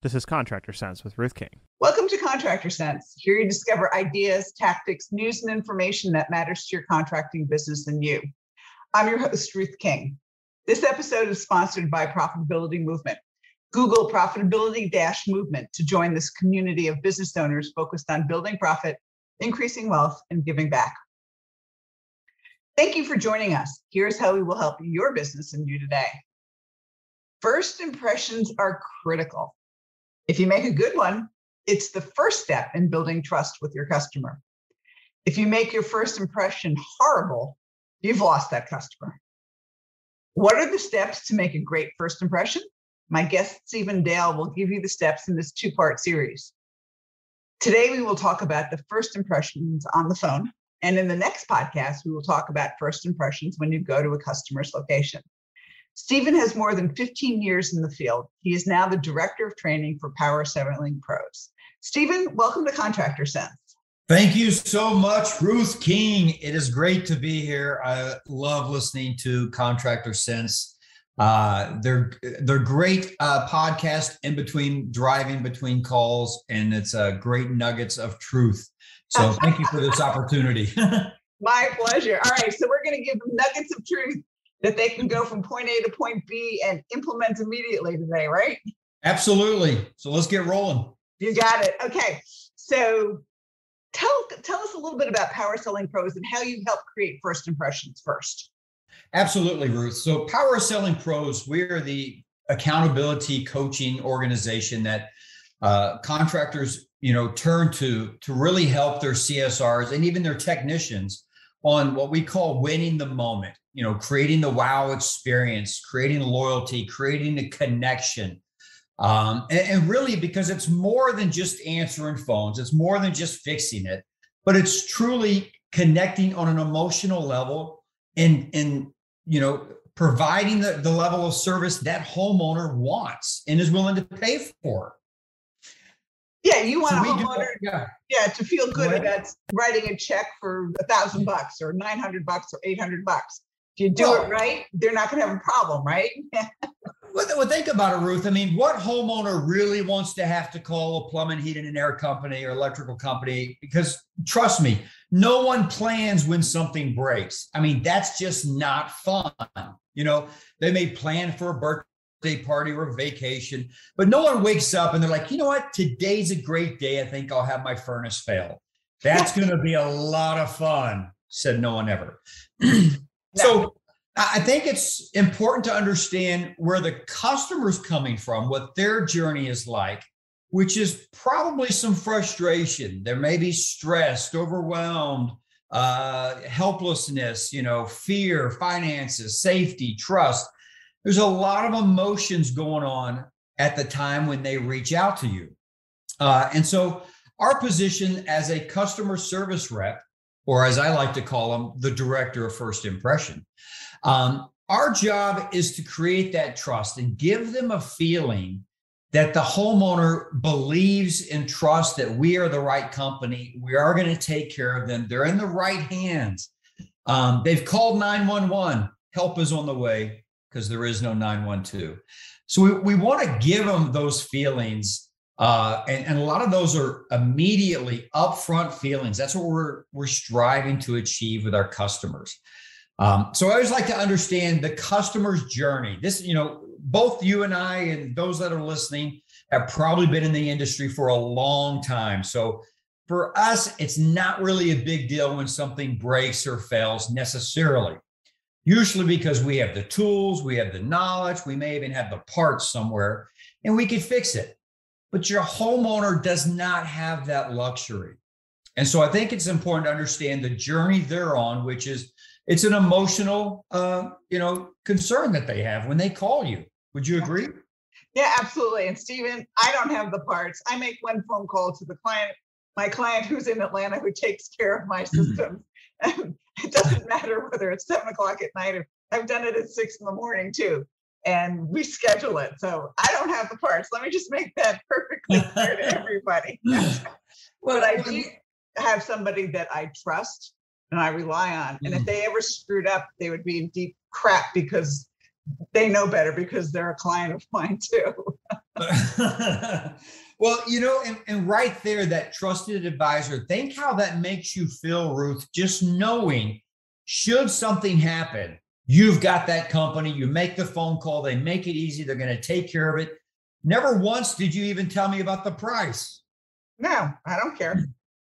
This is Contractor Sense with Ruth King. Welcome to Contractor Sense. Here you discover ideas, tactics, news, and information that matters to your contracting business and you. I'm your host, Ruth King. This episode is sponsored by Profitability Movement. Google Profitability-Movement to join this community of business owners focused on building profit, increasing wealth, and giving back. Thank you for joining us. Here's how we will help your business and you today. First impressions are critical. If you make a good one, it's the first step in building trust with your customer. If you make your first impression horrible, you've lost that customer. What are the steps to make a great first impression? My guest, Stephen Dale, will give you the steps in this two-part series. Today, we will talk about the first impressions on the phone. And in the next podcast, we will talk about first impressions when you go to a customer's location. Stephen has more than 15 years in the field. He is now the Director of Training for Power Selling Pros. Stephen, welcome to Contractor Sense. Thank you so much, Ruth King. It is great to be here. I love listening to Contractor Sense. They're great podcast in between driving between calls, and it's great nuggets of truth. So thank you for this opportunity. My pleasure. All right, so we're going to give them nuggets of truth that they can go from point A to point B and implement immediately today, right? Absolutely. So let's get rolling. You got it. Okay. So tell us a little bit about Power Selling Pros and how you help create first impressions first. Absolutely, Ruth. So Power Selling Pros, we're the accountability coaching organization that contractors, turn to really help their CSRs and even their technicians on what we call winning the moment, creating the wow experience, creating loyalty, creating a connection. And really, because it's more than just answering phones, it's more than just fixing it, but it's truly connecting on an emotional level and providing the level of service that homeowner wants and is willing to pay for. Yeah, you want a homeowner to feel good about writing a check for $1,000 or $900 or $800. If you do it right, they're not going to have a problem, right? Well, think about it, Ruth. I mean, what homeowner really wants to have to call a plumbing, heating, and air company or electrical company? Because trust me, no one plans when something breaks. I mean, that's just not fun. They may plan for a birthday party or a vacation, but no one wakes up and they're like, you know what? Today's a great day. I think I'll have my furnace fail. That's going to be a lot of fun, said no one ever. So I think it's important to understand where the customer's coming from, what their journey is like, which is probably some frustration. There may be stressed, overwhelmed, helplessness, fear, finances, safety, trust. There's a lot of emotions going on at the time when they reach out to you. And so our position as a customer service rep, or as I like to call them, the director of first impression, our job is to create that trust and give them a feeling that the homeowner believes and trusts that we are the right company. We are going to take care of them. They're in the right hands. They've called 911. Help is on the way because there is no 912. So we want to give them those feelings. And a lot of those are immediately upfront feelings. That's what we're striving to achieve with our customers. So I always like to understand the customer's journey. This, both you and I and those that are listening have probably been in the industry for a long time. So for us, it's not really a big deal when something breaks or fails necessarily. Usually because we have the tools, we have the knowledge, we may even have the parts somewhere, and we can fix it. But your homeowner does not have that luxury. And so I think it's important to understand the journey they're on, which is it's an emotional, concern that they have when they call you. Would you agree? Yeah, absolutely. And Stephen, I don't have the parts. I make one phone call to my client who's in Atlanta, who takes care of my systems. It doesn't matter whether it's 7 o'clock at night or I've done it at 6 a.m. too. And we schedule it. So I don't have the parts. Let me just make that perfectly clear to everybody. But I do have somebody that I trust and I rely on. And if they ever screwed up, they would be in deep crap because they know better because they're a client of mine too. Well, and right there, that trusted advisor, think how that makes you feel, Ruth, just knowing should something happen, you've got that company, you make the phone call, they make it easy, they're going to take care of it. Never once did you even tell me about the price. No, I don't care.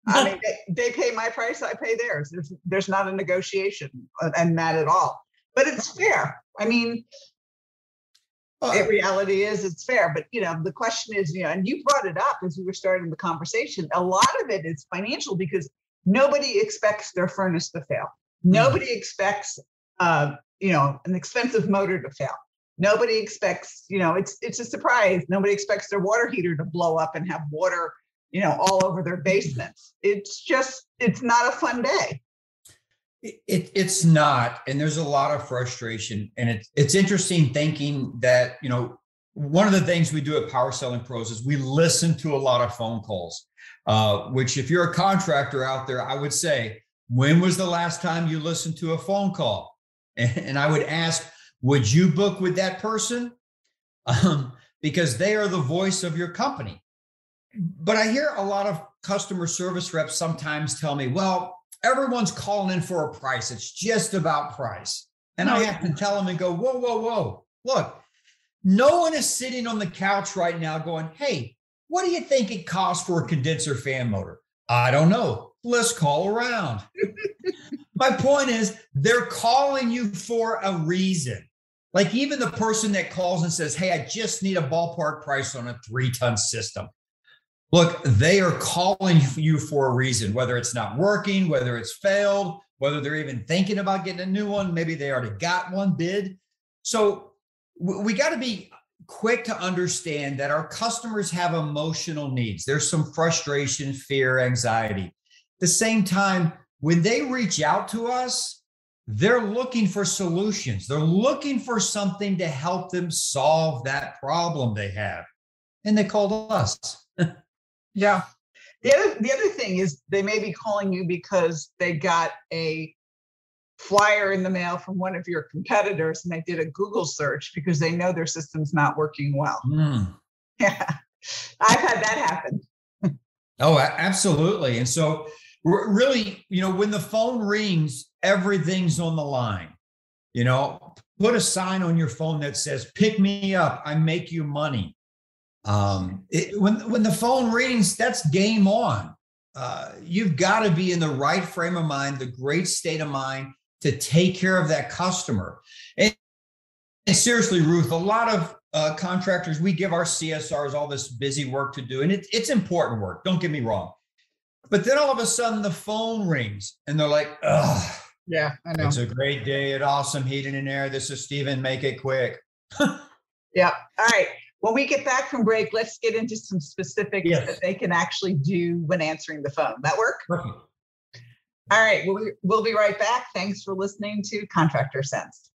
I mean, they pay my price, I pay theirs. There's not a negotiation and that at all. But it's fair. I mean, in reality it's fair. But, the question is, and you brought it up as we were starting the conversation, a lot of it is financial because nobody expects their furnace to fail. Nobody expects, an expensive motor to fail. Nobody expects, it's a surprise. Nobody expects their water heater to blow up and have water, all over their basements. It's not a fun day. It's not. And there's a lot of frustration. And it's interesting thinking that, one of the things we do at Power Selling Pros is we listen to a lot of phone calls, which if you're a contractor out there, I would say, when was the last time you listened to a phone call? And I would ask, would you book with that person? Because they are the voice of your company. But I hear a lot of customer service reps sometimes tell me, well, everyone's calling in for a price. It's just about price. And I have to tell them and go, whoa, whoa, whoa. Look, no one is sitting on the couch right now going, hey, what do you think it costs for a condenser fan motor? I don't know. Let's call around. My point is, they're calling you for a reason. Like even the person that calls and says, hey, I just need a ballpark price on a 3-ton system. Look, they are calling you for a reason, whether it's not working, whether it's failed, whether they're even thinking about getting a new one. Maybe they already got one bid. So we got to be quick to understand that our customers have emotional needs. There's some frustration, fear, anxiety. At the same time, when they reach out to us, they're looking for solutions. They're looking for something to help them solve that problem they have. And they called us. Yeah. The other thing is they may be calling you because they got a flyer in the mail from one of your competitors and they did a Google search because they know their system's not working well. Yeah. I've had that happen. Oh, absolutely. And so really, when the phone rings, everything's on the line. Put a sign on your phone that says, pick me up, I make you money. When the phone rings, that's game on. You've got to be in the right frame of mind, the great state of mind to take care of that customer. And seriously, Ruth, a lot of contractors, we give our CSRs all this busy work to do, and it's important work. Don't get me wrong. But then all of a sudden the phone rings and they're like, ugh. Yeah, I know. It's a great day at Awesome Heating and Air. This is Steven. Make it quick. Yeah. All right. When we get back from break, let's get into some specifics that they can actually do when answering the phone. That work? Perfect. All right. We'll be right back. Thanks for listening to Contractor Sense.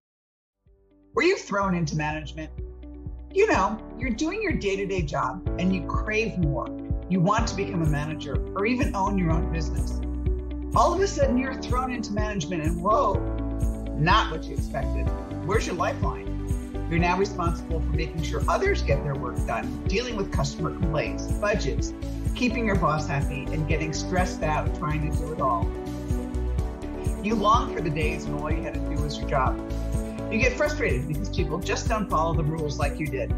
Were you thrown into management? You're doing your day-to-day job and you crave more. You want to become a manager or even own your own business. All of a sudden, you're thrown into management and whoa, not what you expected. Where's your lifeline? You're now responsible for making sure others get their work done, dealing with customer complaints, budgets, keeping your boss happy, and getting stressed out trying to do it all. You long for the days when all you had to do was your job. You get frustrated because people just don't follow the rules like you did.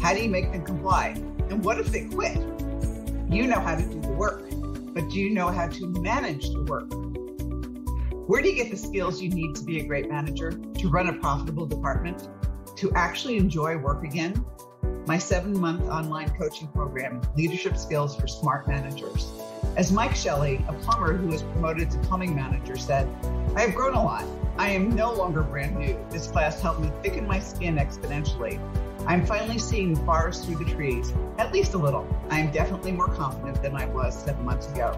How do you make them comply? And what if they quit? You know how to do the work, but do you know how to manage the work? Where do you get the skills you need to be a great manager, to run a profitable department, to actually enjoy work again? My 7-month online coaching program, Leadership Skills for Smart Managers. As Mike Shelley, a plumber who was promoted to plumbing manager, said, I have grown a lot. I am no longer brand new. This class helped me thicken my skin exponentially. I'm finally seeing the forest through the trees, at least a little. I am definitely more confident than I was 7 months ago.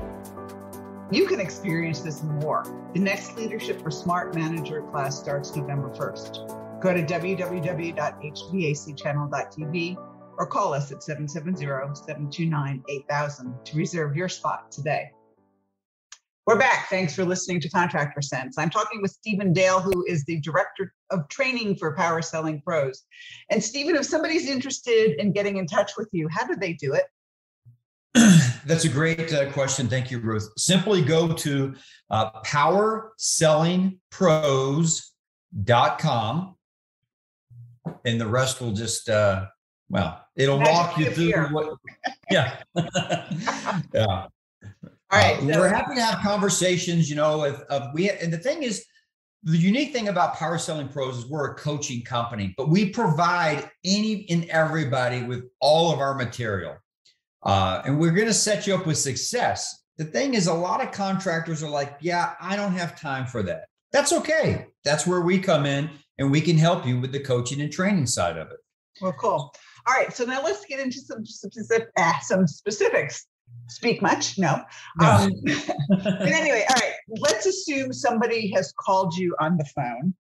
You can experience this and more. The next Leadership for Smart Manager class starts November 1st. Go to www.hvacchannel.tv or call us at 770-729-8000 to reserve your spot today. We're back. Thanks for listening to Contractor Sense. I'm talking with Stephen Dale, who is the Director of Training for Power Selling Pros. And Stephen, if somebody's interested in getting in touch with you, how do they do it? That's a great question. Thank you, Ruth. Simply go to powersellingpros.com, and the rest will just, it'll walk you through what, yeah. Yeah. All right. We're happy to have conversations, and the thing is, the unique thing about Power Selling Pros is we're a coaching company, but we provide any and everybody with all of our material. And we're going to set you up with success. The thing is, a lot of contractors are like, yeah, I don't have time for that. That's okay. That's where we come in, and we can help you with the coaching and training side of it. Well, cool. All right. So now let's get into some specifics. Speak much? No. But anyway, all right. Let's assume somebody has called you on the phone,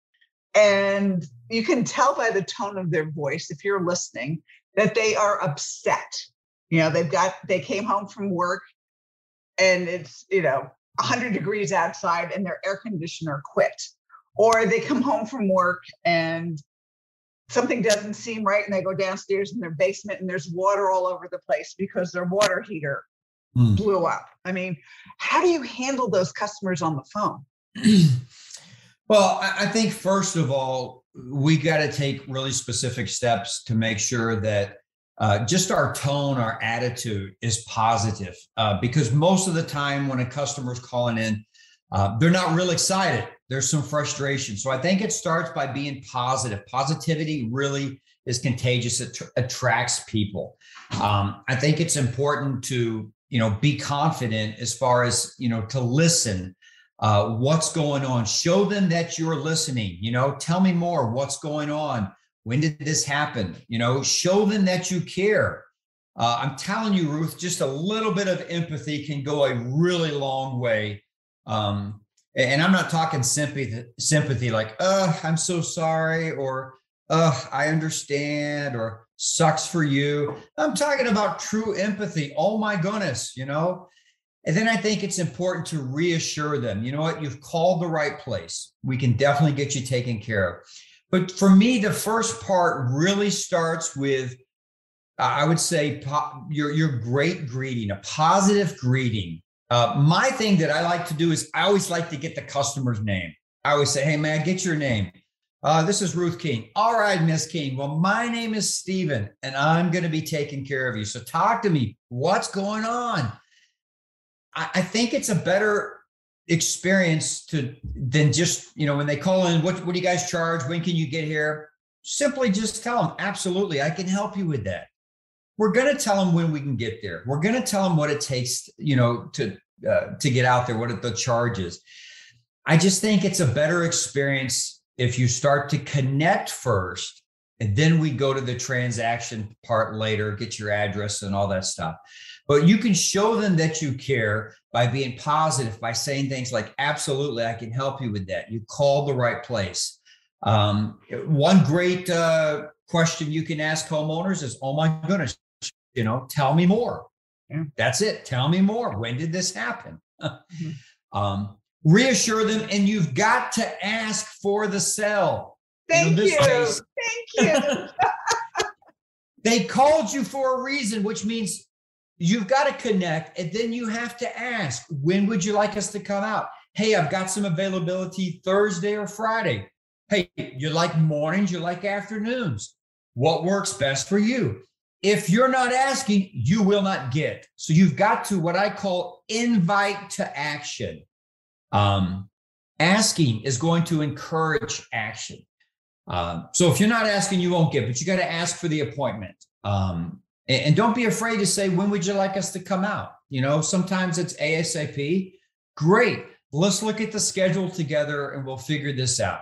and you can tell by the tone of their voice, if you're listening, that they are upset. They came home from work and it's, 100 degrees outside and their air conditioner quit. Or they come home from work and something doesn't seem right and they go downstairs in their basement and there's water all over the place because their water heater blew up. I mean, how do you handle those customers on the phone? Well, I think first of all, we got to take really specific steps to make sure that just our tone, our attitude is positive, because most of the time when a customer's calling in, they're not real excited. There's some frustration. So I think it starts by being positive. Positivity really is contagious. It attracts people. I think it's important to, be confident as far as, to listen. What's going on? Show them that you're listening. Tell me more. What's going on? When did this happen? Show them that you care. I'm telling you, Ruth, just a little bit of empathy can go a really long way. And I'm not talking sympathy like, I'm so sorry, or I understand, or sucks for you. I'm talking about true empathy. Oh my goodness, And then I think it's important to reassure them, you know what, you've called the right place. We can definitely get you taken care of. But for me, the first part really starts with, I would say, your great greeting, a positive greeting. My thing that I like to do is I always like to get the customer's name. I always say, hey, man, get your name. This is Ruth King. All right, Miss King. Well, my name is Stephen, and I'm going to be taking care of you. So talk to me. What's going on? I think it's a better experience than just, when they call in, what do you guys charge? When can you get here? Simply just tell them, absolutely, I can help you with that. We're going to tell them when we can get there. We're going to tell them what it takes, to get out there, what the charge is. I just think it's a better experience if you start to connect first, and then we go to the transaction part later, get your address and all that stuff. But you can show them that you care by being positive, by saying things like, absolutely, I can help you with that. You called the right place. One great question you can ask homeowners is, oh my goodness, tell me more. Yeah. That's it. Tell me more. When did this happen? Reassure them, and you've got to ask for the sell. Thank you. Thank you. They called you for a reason, which means you've got to connect, and then you have to ask, when would you like us to come out? Hey, I've got some availability Thursday or Friday. Hey, you like mornings, you like afternoons. What works best for you? If you're not asking, you will not get. So you've got to, what I call, invite to action. Asking is going to encourage action. So if you're not asking, you won't get, but you got to ask for the appointment. And don't be afraid to say, when would you like us to come out? Sometimes it's ASAP. Great. Let's look at the schedule together and we'll figure this out.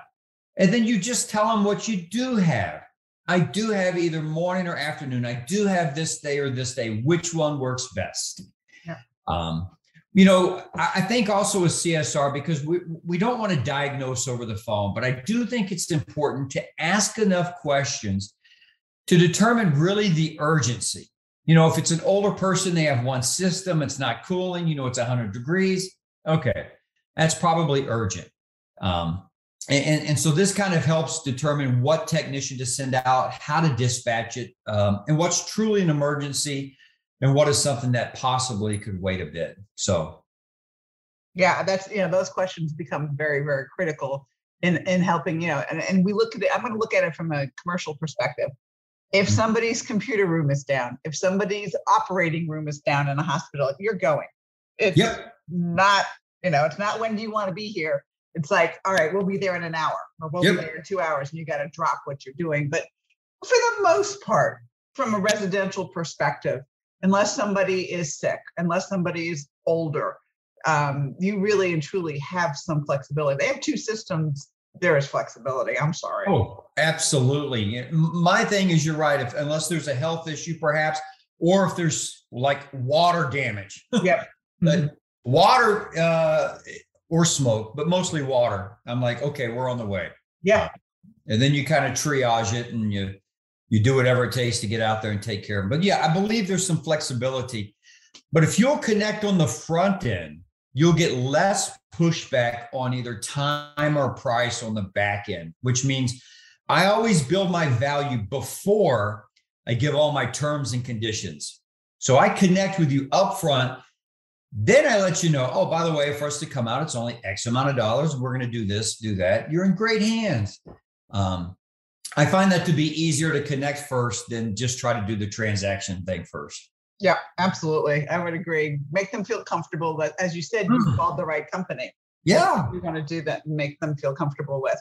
And then you just tell them what you do have. I do have either morning or afternoon. I do have this day or this day. Which one works best? Yeah. I think also with CSR, because we don't want to diagnose over the phone, but I do think it's important to ask enough questions to determine really the urgency. If it's an older person, they have one system, it's not cooling, it's 100 degrees. Okay. That's probably urgent. And so this kind of helps determine what technician to send out, how to dispatch it, and what's truly an emergency and what is something that possibly could wait a bit. So, yeah, that's, those questions become very, very critical in helping, and we look at it, I'm going to look at it from a commercial perspective. If somebody's computer room is down, if somebody's operating room is down in a hospital, you're going. It's not, it's not when do you want to be here. It's like, all right, we'll be there in an hour or we'll be there in 2 hours, and you got to drop what you're doing. But for the most part, from a residential perspective, unless somebody is sick, unless somebody is older, you really and truly have some flexibility. They have two systems. There is flexibility. I'm sorry. Oh, absolutely. My thing is, you're right. Unless there's a health issue, perhaps, or if there's like water damage. Yep. But water or smoke, but mostly water. I'm like, okay, we're on the way. Yeah. And then you kind of triage it and you do whatever it takes to get out there and take care of them. But yeah, I believe there's some flexibility. But if you'll connect on the front end, you'll get less pushback on either time or price on the back end, which means I always build my value before I give all my terms and conditions. So I connect with you up front. Then I let you know, oh, by the way, for us to come out, it's only X amount of dollars. We're going to do this, do that. You're in great hands. I find that to be easier to connect first than just try to do the transaction thing first. Yeah, absolutely. I would agree. Make them feel comfortable that, as you said, you called the right company. Yeah. You're going to do that and make them feel comfortable with.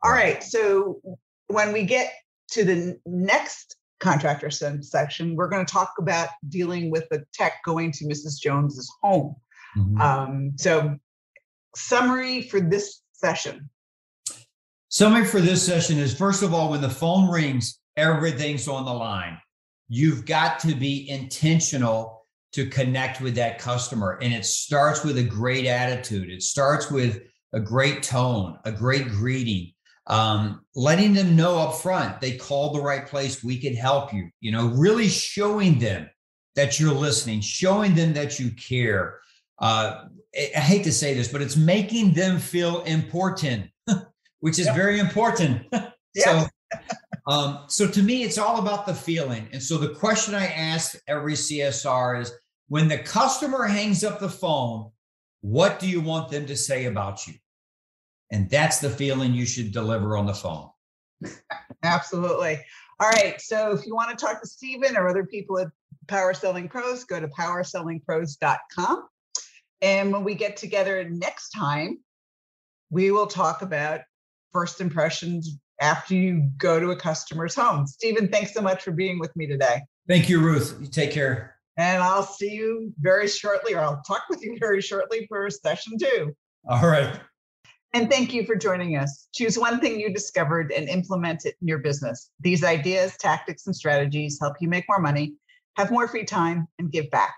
All right. So when we get to the next contractor section, we're going to talk about dealing with the tech going to Mrs. Jones's home. So summary for this session. Summary for this session is, first of all, when the phone rings, everything's on the line. You've got to be intentional to connect with that customer. And it starts with a great attitude. It starts with a great tone, a great greeting, letting them know up front, they called the right place. We can help you, really showing them that you're listening, showing them that you care. I hate to say this, but it's making them feel important, which is very important. So to me, it's all about the feeling. And so the question I ask every CSR is, when the customer hangs up the phone, what do you want them to say about you? And that's the feeling you should deliver on the phone. Absolutely. All right. So if you want to talk to Stephen or other people at Power Selling Pros, go to powersellingpros.com. And when we get together next time, we will talk about first impressions after you go to a customer's home. Stephen, thanks so much for being with me today. Thank you, Ruth. You take care. And I'll see you very shortly, or I'll talk with you very shortly for session 2. All right. And thank you for joining us. Choose one thing you discovered and implement it in your business. These ideas, tactics, and strategies help you make more money, have more free time, and give back.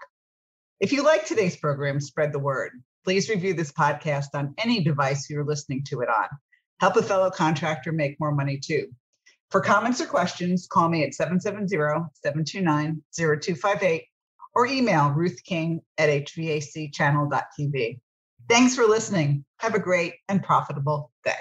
If you like today's program, spread the word. Please review this podcast on any device you're listening to it on. Help a fellow contractor make more money too. For comments or questions, call me at 770-729-0258 or email ruthking@hvacchannel.tv. Thanks for listening. Have a great and profitable day.